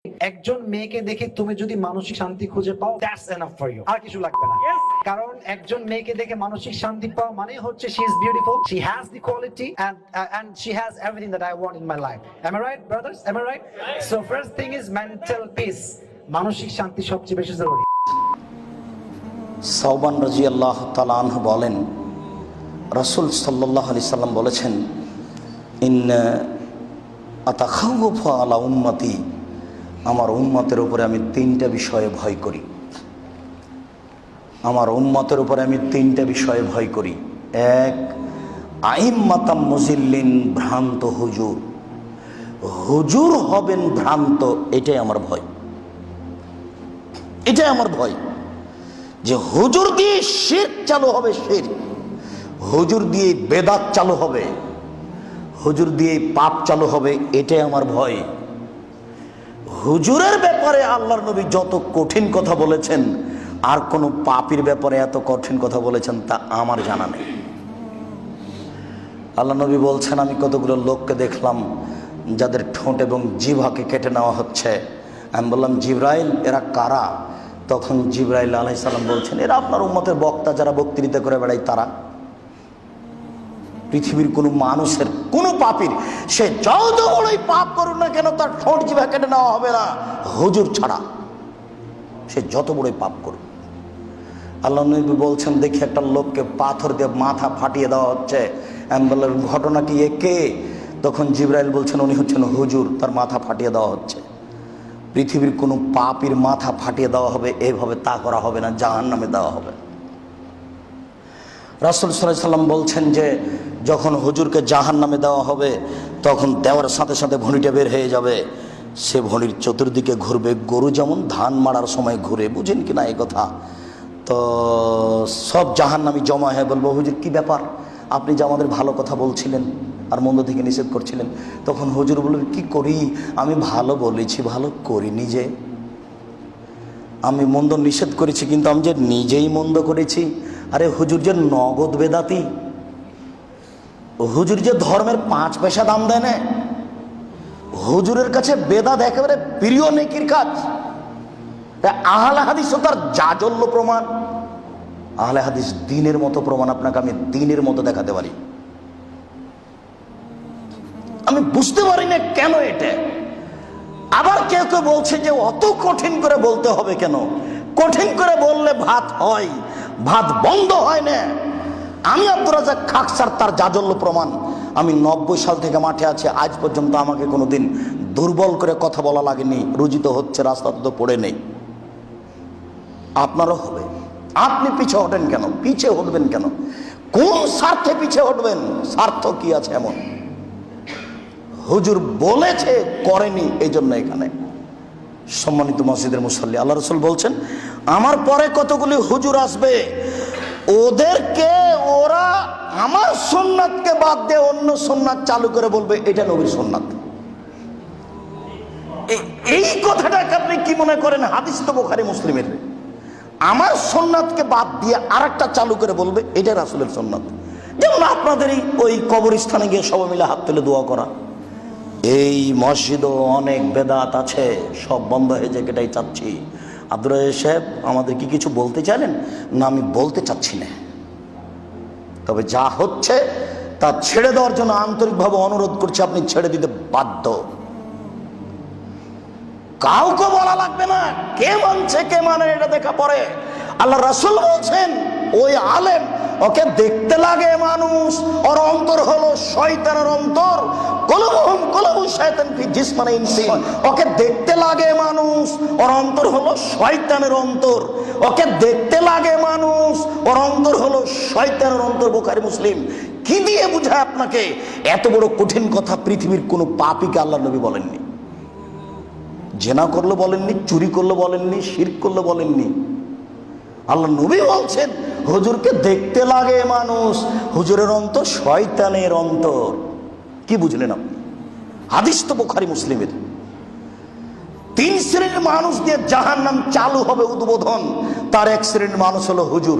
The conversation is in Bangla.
একজন মেয়েকে দেখে তুমি যদি মানসিক শান্তি খুঁজে পাও, দ্যাটস এনাফ ফর ইউ, আর কিছু লাগবে না। কারণ একজন মেয়েকে দেখে মানসিক শান্তি পাওয়া মানে হচ্ছে she is beautiful, she has the quality and she has everything that I want in my life. Am I right, brothers? Am I right? So first thing is mental peace. মানসিক শান্তি সবচেয়ে বেশি জরুরি। সাওবান রাদিয়াল্লাহু তাআলা আনহু বলেন, রাসূল সাল্লাল্লাহু আলাইহি সাল্লাম বলেছেন, ইন্না আতাখাওয়াফু আলা উম্মতি, আমার উম্মতের উপরে আমি তিনটা বিষয়ে ভয় করি। আমার উম্মতের উপরে আমি তিনটা বিষয়ে ভয় করি। এক, আইম্মাতাম মুজিল্লিন, ভ্রান্ত হুজুর। হুজুর হবেন ভ্রান্ত, এটাই আমার ভয়। এটাই আমার ভয় যে হুজুর দিয়ে শিরক চালু হবে, শিরক। হুজুর দিয়ে বেদাত চালু হবে, হুজুর দিয়ে পাপ চালু হবে, এটাই আমার ভয়। হুজুরের ব্যাপারে আল্লাহর নবী যত কঠিন কথা বলেছেন, আর কোন পাপীর ব্যাপারে এত কঠিন কথা বলেছেন তা আমার জানা নেই। আল্লাহ নবী বলছেন, আমি কতগুলো লোককে দেখলাম যাদের ঠোঁট এবং জিহ্বাকে কেটে নেওয়া হচ্ছে। আমি বললাম, জিবরাইল, এরা কারা? তখন জিবরাইল আলাইহিস সালাম বলছেন, এরা আপনার উম্মতের বক্তা, যারা বক্তৃতা করে বেড়ায় তারা। পৃথিবীর কোনো মানুষের, কোনো পাপীর, সে যত বড়ই পাপ করুন না কেন, তার ঠোঁট জিহ্বা কেটে নেওয়া হবে না হুজুর ছাড়া, সে যত বড়ই পাপ করুন। আল্লাহ নবী বলছেন, দেখি একটা লোককে পাথর দিয়ে মাথা ফাটিয়ে দেওয়া হচ্ছে। আমি বললাম, ঘটনা কি, এ কে? তখন জিবরাইল বলছেন, উনি হচ্ছেন হুজুর, তার মাথা ফাটিয়ে দেওয়া হচ্ছে। পৃথিবীর কোনো পাপীর মাথা ফাটিয়ে দেওয়া হবে এইভাবে, তা করা হবে না, জাহান্নামে দেওয়া হবে। রাসূল সাল্লাল্লাহু আলাইহি সাল্লাম বলছেন যে যখন হুজুরকে জাহান্নামে দেওয়া হবে, তখন দেওয়ার সাথে সাথে ভণিটা বের হয়ে যাবে। সে ভণির চতুর্দিকে ঘুরবে, গরু যেমন ধান মারার সময় ঘুরে, বুঝেন কি না এই কথা? তো সব জাহান্নামী জমা হয়ে বলবো, হুজুর কি ব্যাপার, আপনি যে আমাদের ভালো কথা বলছিলেন আর মন্দ থেকে নিষেধ করছিলেন। তখন হুজুর বলবেন, কি করি, আমি ভালো বলেছি, ভালো করিনি যে। আমি মন্দ নিষেধ করেছি, কিন্তু আমি যে নিজেই মন্দ করেছি। আরে হুজুর যে নগদ বেদাতি, হুজুর যে ধর্মের 5 পয়সা দাম দেয় না, হুজুরের কাছে বেদাত একেবারে প্রিয় নেকির কাজ। আহলে হাদিস ও তার জাজল্য প্রমাণ। আহলে হাদিস দ্বীনের মতো প্রমাণ আপনাকে আমি দ্বীনের মতো দেখাতে পারি। আমি বুঝতে পারি না কেন এটা। আবার কেউ কেউ বলছে যে অত কঠিন করে বলতে হবে কেন? কঠিন করে বললে ভাত হয়, ভাত বন্ধ হয় না। আমি আব্দুর রাজ্জাক খাকসার তার জাজল্য প্রমাণ। আমি 90 সাল থেকে মাঠে আছি, আজ পর্যন্ত আমাকে কোনোদিন দুর্বল করে কথা বলা লাগেনি। রুজিত হচ্ছে, রাস্তাতে তো পড়ে নেই। আপনারও হবে। আপনি পিছে হটেন কেন? পিছে হটবেন কেন? কোন স্বার্থে পিছে হটবেন? স্বার্থ কি আছে এমন? হুজুর বলেছে, করেনি, এই জন্য এখানে। সম্মানিত মসজিদের মুসল্লি, আল্লাহ রাসূল বলছেন, আমার পরে কতগুলি হুজুর আসবে, ওদেরকে ওরা আমার সুন্নাতকে বাদ দিয়ে অন্য সুন্নাত চালু করে বলবে এটা নবীর সুন্নাত। এই কথাটাকে আপনি কি মনে করেন? হাদিস তো বুখারী মুসলিমের। আমার সুন্নাতকে বাদ দিয়ে আরেকটা চালু করে বলবে এটা রাসূলের সুন্নাত। যেমন আপনাদের ওই কবরস্থানে গিয়ে সবাই মিলে হাত তুলে দোয়া করা। এই মসজিদও অনেক বেদাত আছে, সব বন্ধ হয়ে যায়, এটাই চাচ্ছি। আব্দুর রাজ্জাক সাহেব, আমাদের কি কিছু বলতে চাইলেন? না, আমি বলতে চাচ্ছি না, তবে যা হচ্ছে তা ছেড়ে দেওয়ার জন্য আন্তরিকভাবে অনুরোধ করছি। আপনি ছেড়ে দিতে বাধ্য। কাউকে বলা লাগবে না, কে মানছে কে মানে এটা দেখা পড়ে। আল্লাহ রাসূল বলছেন, ওই আলেম, ওকে দেখতে লাগে মানুষ, ওর অন্তর হলো শয়তানের অন্তর। কুলুবুহুম কুলুবু শায়তান ফি জিসমিন ইনসি। ওকে দেখতে লাগে মানুষ, ওর অন্তর হলো শয়তানের অন্তর। ওকে দেখতে লাগে মানুষ, ওর অন্তর হলো শয়তানের অন্তর। বুখারী মুসলিম। কি দিয়ে বুঝায় আপনাকে? এত বড় কঠিন কথা পৃথিবীর কোনো পাপীকে আল্লাহ নবী বলেননি। জেনা করলে বলেননি, চুরি করলে বলেননি, শিরক করলে বলেননি। আল্লাহ নবী বলছেন, হুজুরকে দেখতে লাগে মানুষ, হুজুরের অন্তর শয়তানের অন্তর। কি বুঝলেন আপনি? হাদিস তো বুখারী মুসলিমের। 3 শ্রেণীর মানুষ দিয়ে জাহান্নাম চালু হবে উদ্বোধন। তার এক শ্রেণীর মানুষ হলো হুজুর।